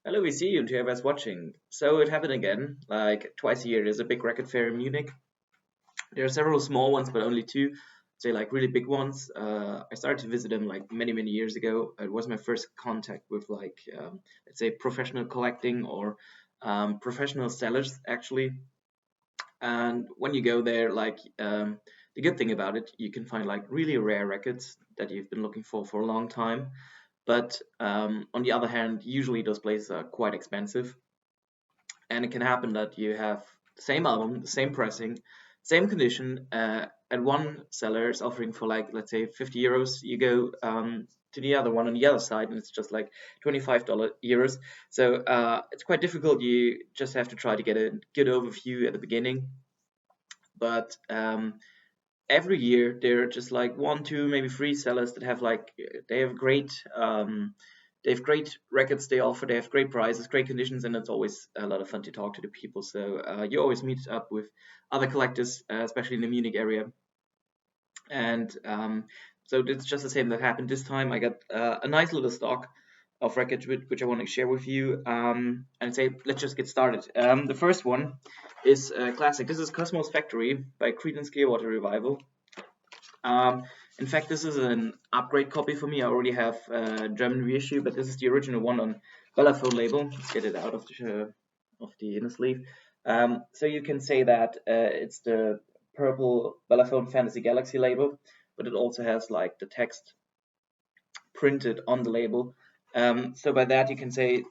Hello, we see you and whoever's watching. So it happened again, like twice a year. There's a big record fair in Munich. There are several small ones, but only two, say like really big ones. I started to visit them like many years ago. It was my first contact with let's say professional collecting or professional sellers actually. And when you go there, the good thing about it, you can find like really rare records that you've been looking for a long time. But on the other hand, usually those places are quite expensive, and it can happen that you have the same album, the same pressing, same condition, and one seller is offering for like let's say 50 euros. You go to the other one on the other side, and it's just like €25. So it's quite difficult. You just have to try to get a good overview at the beginning, but every year there are just like one, two, maybe three sellers that have like they have great records they offer. They have great prices, great conditions, and it's always a lot of fun to talk to the people. So you always meet up with other collectors, especially in the Munich area. And so it's just the same that happened this time. I got a nice little stock of records which I want to share with you. And say, let's just get started. The first one is classic. This is Cosmos Factory by Creedence Clearwater Revival. Um, in fact, this is an upgrade copy for me. I already have a German reissue, but this is the original one on Bellaphone label. Let's get it out of the inner sleeve. So you can say that it's the purple Bellaphone Fantasy Galaxy label, but it also has like the text printed on the label. So by that you can say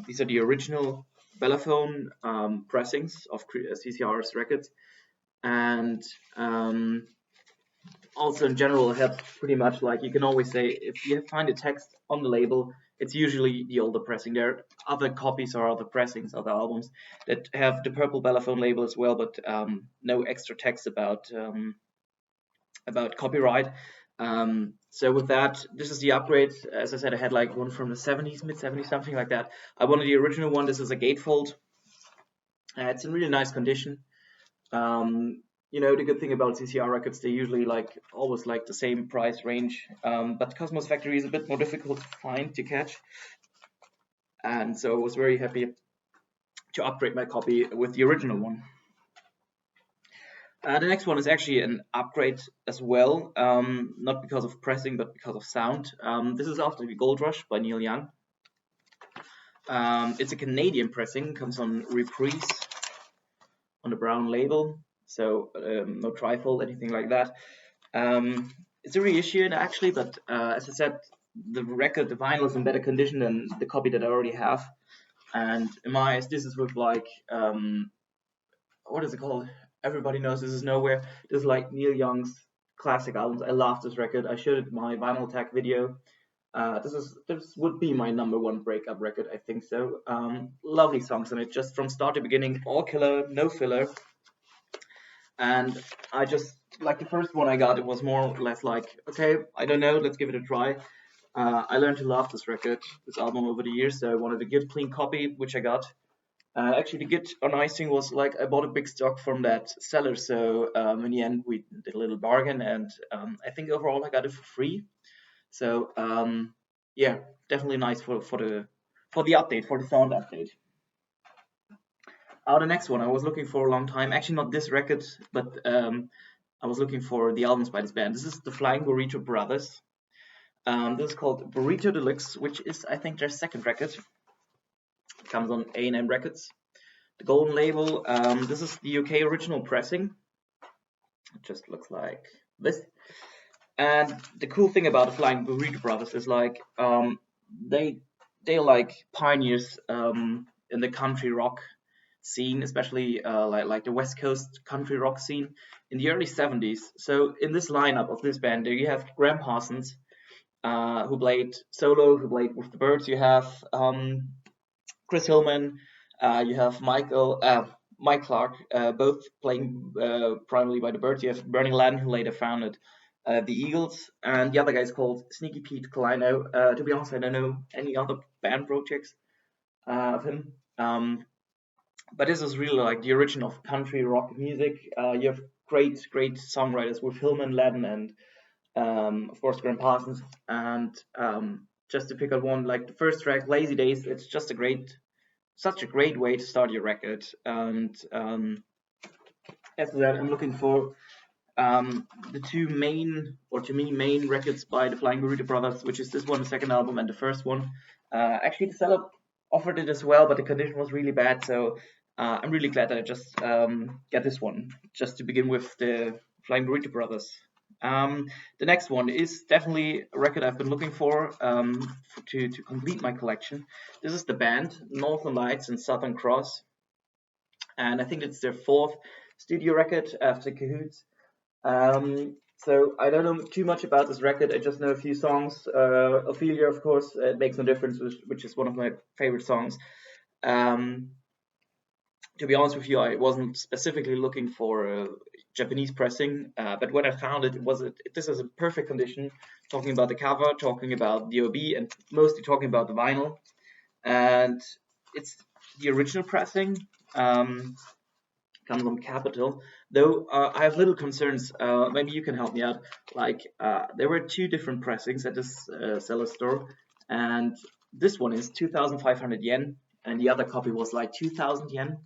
these are the original Bellaphone pressings of CCR's records, and also in general it helps pretty much. Like you can always say if you find a text on the label, it's usually the older pressing. There are other copies or other pressings, other albums that have the purple Bellaphone label as well, but no extra text about copyright. So with that, this is the upgrade. As I said, I had like one from the 70s, mid 70s, something like that. I wanted the original one. This is a gatefold. It's in really nice condition. The good thing about CCR records, they usually like always like the same price range. But Cosmos Factory is a bit more difficult to find, to catch. And so I was very happy to upgrade my copy with the original one. The next one is actually an upgrade as well, not because of pressing, but because of sound. This is After the Gold Rush by Neil Young. It's a Canadian pressing, comes on Reprise on the brown label, so no trifold, anything like that. It's a reissue actually, but as I said, the record, the vinyl is in better condition than the copy that I already have. And in my eyes, this is with like, what is it called? Everybody knows This Is Nowhere. This is like Neil Young's classic albums. I love this record. I showed it in my Vinyl Tech video. This would be my number one breakup record, I think so. Lovely songs in it, just from start to beginning, all killer, no filler. And I just like the first one I got. It was more or less like, okay, I don't know, let's give it a try. I learned to love this record, this album over the years. So I wanted a good, clean copy, which I got. Actually, the good or nice thing was like I bought a big stock from that seller, so in the end we did a little bargain, and I think overall I got it for free. So yeah, definitely nice for the update, for the sound update. The next one I was looking for a long time. Actually, not this record, but I was looking for the albums by this band. This is the Flying Burrito Brothers. This is called Burrito Deluxe, which is I think their second record. It comes on A&M Records. The golden label. This is the UK original pressing. It just looks like this. And the cool thing about the Flying Burrito Brothers is like they're like pioneers in the country rock scene, especially like the West Coast country rock scene in the early 70s. So in this lineup of this band, there you have Graham Parsons, who played solo, who played with the Byrds. You have Chris Hillman, you have Mike Clark, both playing primarily by the Byrds. You have Bernie Len, who later founded the Eagles, and the other guy is called Sneaky Pete Colino. To be honest, I don't know any other band projects of him. But this is really like the origin of country rock music. You have great songwriters with Hillman, Len, and of course Graham Parsons. And just to pick up one, like the first track, Lazy Days, it's just such a great way to start your record. And after that, I'm looking for the two main, or to me, main records by the Flying Burrito Brothers, which is this one, the second album, and the first one. Actually, the seller offered it as well, but the condition was really bad, so I'm really glad that I just got this one, just to begin with the Flying Burrito Brothers. The next one is definitely a record I've been looking for to complete my collection. This is the band Northern Lights and Southern Cross, and I think it's their fourth studio record after Cahoots. So I don't know too much about this record. I just know a few songs. Ophelia, of course, It Makes No Difference, which is one of my favorite songs. To be honest with you, I wasn't specifically looking for Japanese pressing, but when I found it, this is a perfect condition. Talking about the cover, talking about the OB, and mostly talking about the vinyl. And it's the original pressing. Comes on Capital, though I have little concerns. Maybe you can help me out. Like there were two different pressings at this seller store, and this one is 2,500 yen, and the other copy was like 2,000 yen.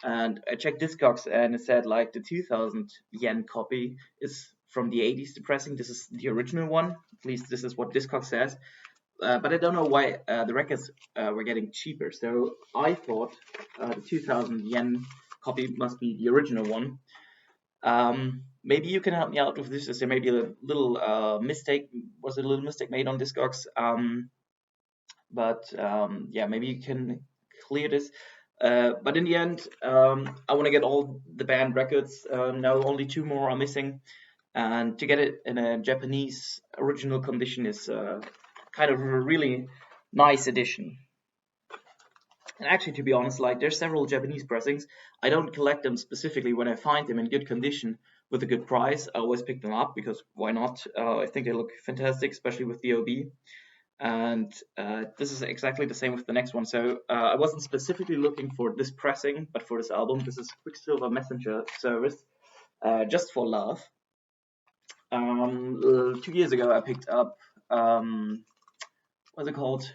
And I checked Discogs, and it said like the 2,000 yen copy is from the 80s. The pressing. This is the original one. At least this is what Discogs says. But I don't know why the records were getting cheaper. So I thought the 2,000 yen copy must be the original one. Maybe you can help me out with this. Is there maybe a little mistake? Was it a little mistake made on Discogs? Yeah, maybe you can clear this. But in the end, I want to get all the band records. Now only two more are missing, and to get it in a Japanese original condition is kind of a really nice addition. And actually, to be honest, like there's several Japanese pressings. I don't collect them specifically when I find them in good condition with a good price. I always pick them up because why not? I think they look fantastic, especially with the OB. And this is exactly the same with the next one. So I wasn't specifically looking for this pressing, but for this album, this is Quicksilver Messenger Service, Just for Love. 2 years ago, I picked up what's it called?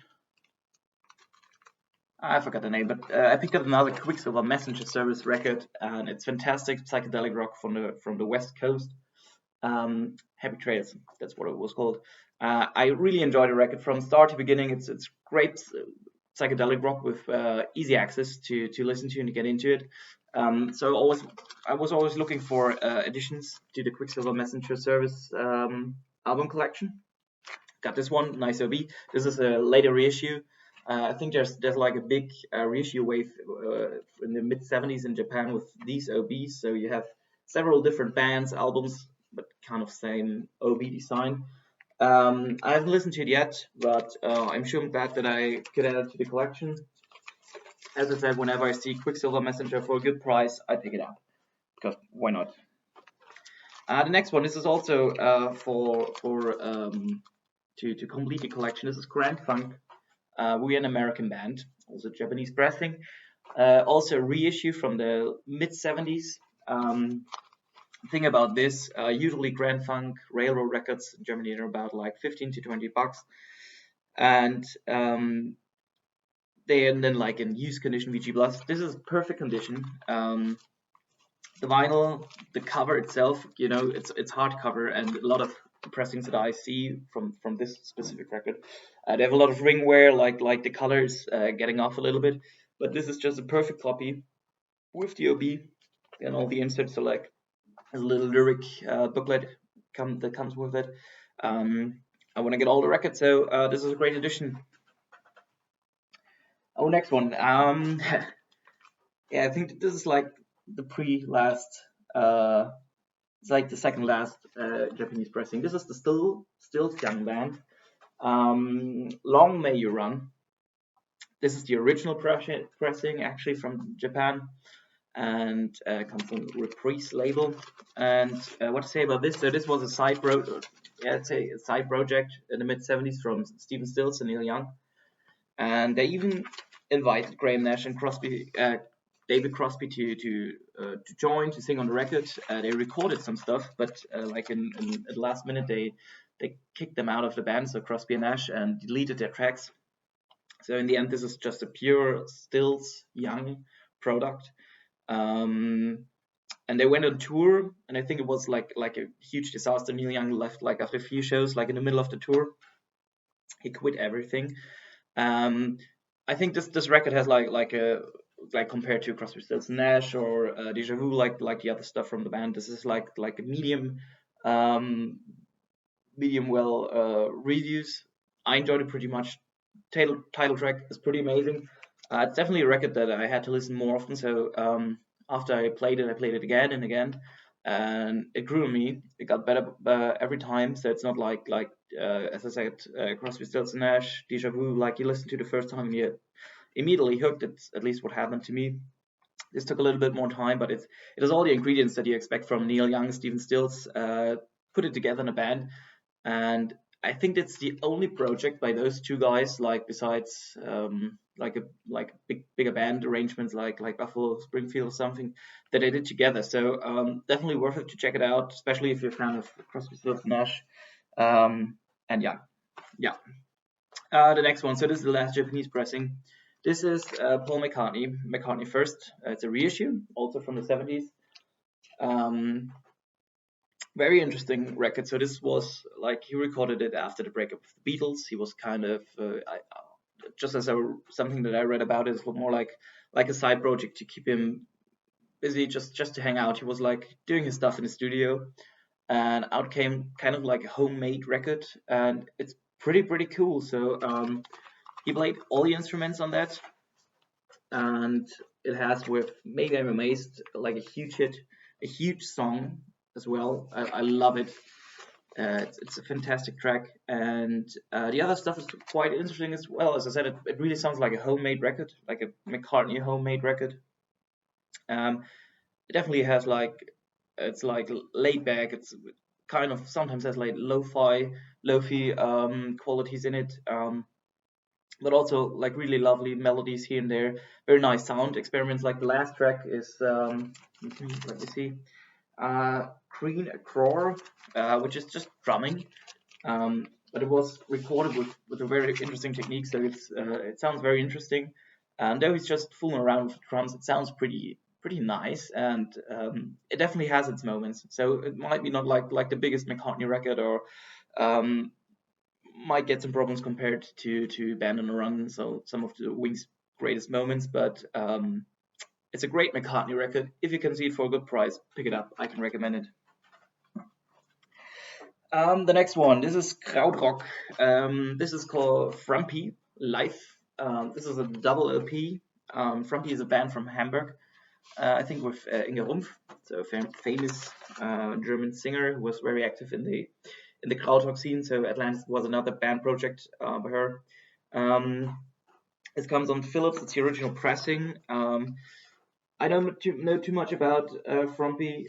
I forgot the name, but I picked up another Quicksilver Messenger Service record, and it's fantastic psychedelic rock from the West Coast. Happy Trails, that's what it was called. I really enjoyed the record from start to beginning. It's great psychedelic rock with easy access to listen to and to get into it. So I was always looking for additions to the Quicksilver Messenger Service album collection. Got this one, nice OB. This is a later reissue. I think there's like a big reissue wave in the mid 70s in Japan with these OBs. So you have several different bands, albums, but kind of same OB design. I haven't listened to it yet, but I'm sure I'm glad that I could add it to the collection. As I said, whenever I see Quicksilver Messenger for a good price, I pick it up because why not? The next one, this is also to complete the collection. This is Grand Funk. We're an American band, also Japanese pressing. Also a reissue from the mid 70s. Thing about this, usually Grand Funk Railroad records in Germany are about like 15 to 20 bucks. And they and then like in used condition VG Plus. This is perfect condition. The vinyl, the cover itself, you know, it's hardcover, and a lot of pressings that I see from this specific record, they have a lot of ring wear, like the colors getting off a little bit. But this is just a perfect copy with the OB and all the inserts. So like a little lyric booklet that comes with it. I want to get all the records, so this is a great addition. Oh, next one. Yeah, I think this is like the pre-last. It's like the second last Japanese pressing. This is the still young band. Long May You Run. This is the original pressing, actually from Japan, and comes from Reprise label. And what to say about this? So this was a side project. Yeah, it's a side project in the mid 70s from Stephen Stills and Neil Young, and they even invited Graham Nash and David Crosby to join to sing on the record. They recorded some stuff, but like in at the last minute they they kicked them out of the band, so Crosby and Nash, and deleted their tracks. So in the end, this is just a pure Stills Young product. And they went on tour, and I think it was like a huge disaster. Neil Young left like after a few shows, like in the middle of the tour. He quit everything. I think this record has like compared to Crosby, Stills Nash or Deja Vu, like the other stuff from the band. This is like a medium well reviews. I enjoyed it pretty much. Title track is pretty amazing. It's definitely a record that I had to listen more often. So after I played it again and again, and it grew on me. It got better every time. So it's not like as I said, Crosby, Stills Nash, Deja Vu. Like you listen to the first time, you immediately hooked. It's at least what happened to me. This took a little bit more time, but it has all the ingredients that you expect from Neil Young, Stephen Stills. Put it together in a band, and I think that's the only project by those two guys, like besides like bigger band arrangements like Buffalo Springfield or something, that they did together. So definitely worth it to check it out, especially if you're a fan of Crosby, Stills, Nash. And yeah. The next one. So this is the last Japanese pressing. This is Paul McCartney first. It's a reissue, also from the 70s. Very interesting record. So this was like he recorded it after the breakup of the Beatles. He was kind of just as something that I read about is more like a side project to keep him busy, just to hang out. He was like doing his stuff in the studio, and out came kind of like a homemade record, and it's pretty cool. So he played all the instruments on that, and it has with Maybe I'm Amazed like a huge hit, a huge song as well. I love it. It's a fantastic track, and the other stuff is quite interesting as well. As I said, it really sounds like a homemade record, like a McCartney homemade record. It definitely has it's like laid back. It's kind of sometimes has like lofi qualities in it, but also like really lovely melodies here and there. Very nice sound experiments. Like the last track is let me see. Green Crore, which is just drumming, but it was recorded with a very interesting technique, so it sounds very interesting. And though he's just fooling around with drums, it sounds pretty nice, and it definitely has its moments. So it might be not like the biggest McCartney record, or might get some problems compared to Band on a Run, so some of the Wings' greatest moments, but it's a great McCartney record. If you can see it for a good price, pick it up. I can recommend it. The next one, this is Krautrock. This is called Frumpy Live. This is a double LP. Frumpy is a band from Hamburg, I think with Inge Rumpf, so a famous German singer who was very active in the Krautrock scene. So Atlantis was another band project by her. It comes on Philips. It's the original pressing. I don't know too much about Frumpy.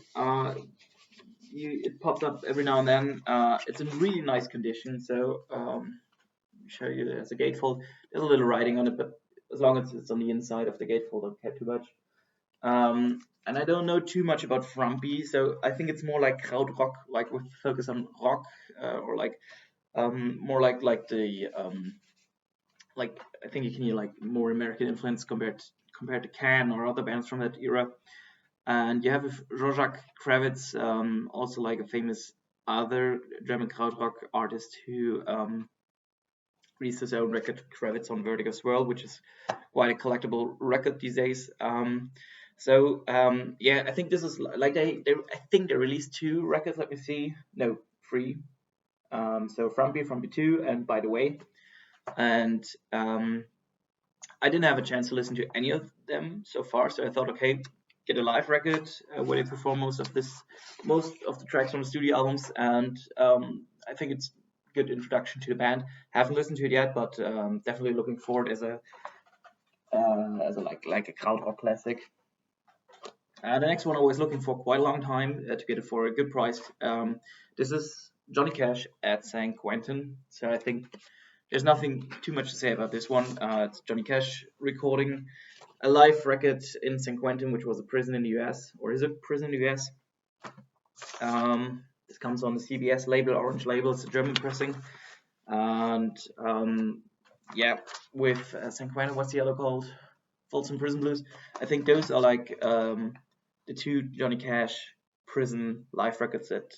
It pops up every now and then. It's in really nice condition. So let me show you. There's a gatefold. There's a little writing on it, but as long as it's on the inside of the gatefold, don't care too much. And I don't know too much about Frumpy, so I think it's more like Krautrock, like with focus on rock, or like more like the like I think you can hear like more American influence compared to Can or other bands from that era. And you have Zsuzsa Kravitz, also like a famous other German krautrock artist who released his own record, Kravitz on Vertigo's World, which is quite a collectible record these days. Yeah, I think this is like I think they released 2 records. Let me see, no, 3. So Frumpy 2, and By the Way, and I didn't have a chance to listen to any of them so far, so I thought, okay, get a live record where they perform most of the tracks from the studio albums, and I think it's a good introduction to the band. Haven't listened to it yet, but definitely looking forward as a like a krautrock classic. The next one I was looking for quite a long time to get it for a good price. This is Johnny Cash at San Quentin. So I think there's nothing too much to say about this one. It's Johnny Cash recording a live record in San Quentin, which was a prison in the US, or is it prison in the US? This comes on the CBS label, orange label. It's a German pressing. And yeah, with San Quentin, what's the other called? Folsom Prison Blues. I think those are like the two Johnny Cash prison live records that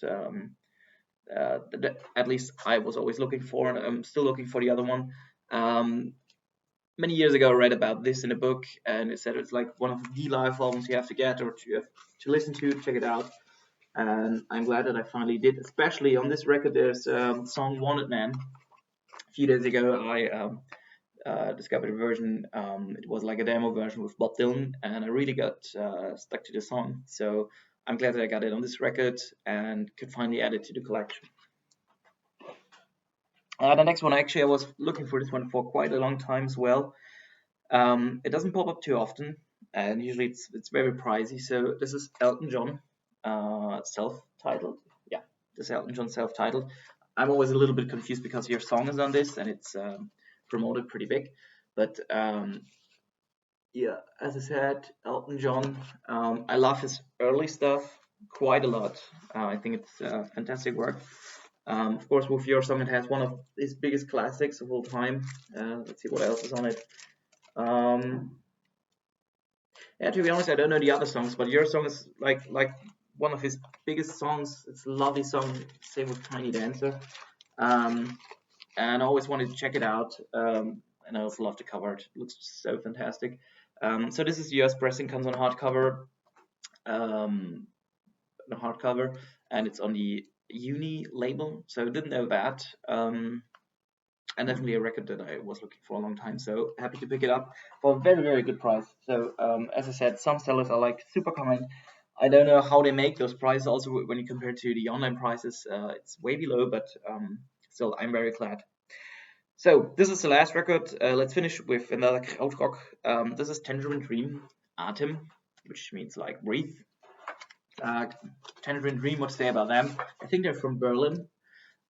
at least I was always looking for, and I'm still looking for the other one. Many years ago, I read about this in a book, and it said it's like one of the live albums you have to get or to listen to, check it out. And I'm glad that I finally did, especially on this record. There's song Wanted Man. A few days ago, I discovered a version. It was like a demo version with Bob Dylan, and I really got stuck to the song. So I'm glad that I got it on this record and could finally add it to the collection. The next one, actually, I was looking for this one for quite a long time as well. It doesn't pop up too often, and usually it's very pricey. So this is Elton John, self-titled. Yeah, this is Elton John self-titled. I'm always a little bit confused because your song is on this and it's promoted pretty big. But yeah, as I said, Elton John. I love his early stuff quite a lot. I think it's fantastic work. Of course, with your song, it has one of his biggest classics of all time. Let's see what else is on it. Yeah, to be honest, I don't know the other songs, but your song is like one of his biggest songs. It's a lovely song. Same with Tiny Dancer. And I always wanted to check it out. And I also love the cover. It looks so fantastic. So this is the US pressing, comes on hardcover. And it's on the Uni label. So I didn't know that. And definitely a record that I was looking for a long time. So happy to pick it up for a very, very good price. So as I said, some sellers are like super kind. I don't know how they make those prices. Also, when you compare to the online prices, it's way below, but still, I'm very glad. So this is the last record. Let's finish with another Krautrock. This is Tangerine Dream, Atem, which means like breathe. Tangerine Dream, what to say about them? I think they're from Berlin.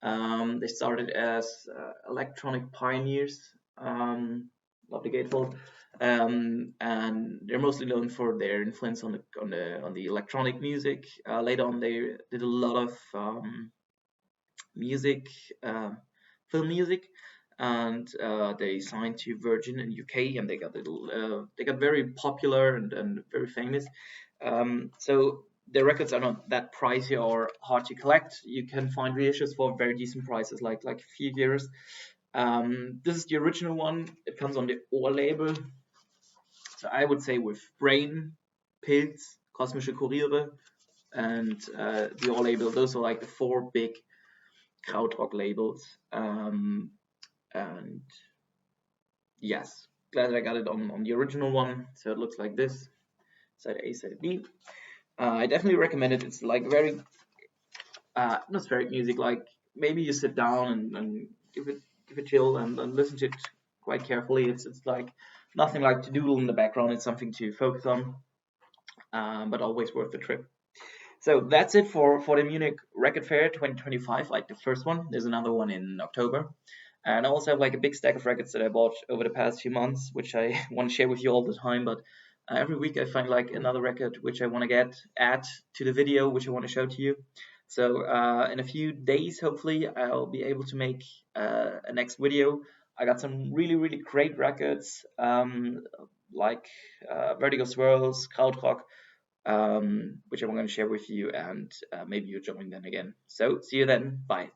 They started as electronic pioneers, love the gatefold, and they're mostly known for their influence on the electronic music. Later on, they did a lot of music, film music, and they signed to Virgin in UK, and they got very popular and very famous. So the records are not that pricey or hard to collect. You can find reissues for very decent prices, like a few euros. This is the original one. It comes on the Ohr label. So I would say with Brain, Pilz, Kosmische Kuriere, and the Ohr label. Those are like the four big Krautrock labels. And yes, glad that I got it on the original one. So it looks like this. Side A, side B. I definitely recommend it. It's like very atmospheric music. Like maybe you sit down and give it a chill and listen to it quite carefully. It's like nothing like to doodle in the background. It's something to focus on, but always worth the trip. So that's it for the Munich Record Fair 2025, like the first one. There's another one in October. And I also have like a big stack of records that I bought over the past few months, which I want to share with you all the time. But every week I find like another record which I want to add to the video, which I want to show to you. So in a few days, hopefully, I'll be able to make a next video. I got some really, really great records, like Vertigo Swirls, Krautrock, which I'm going to share with you, and maybe you'll join then again. So see you then. Bye.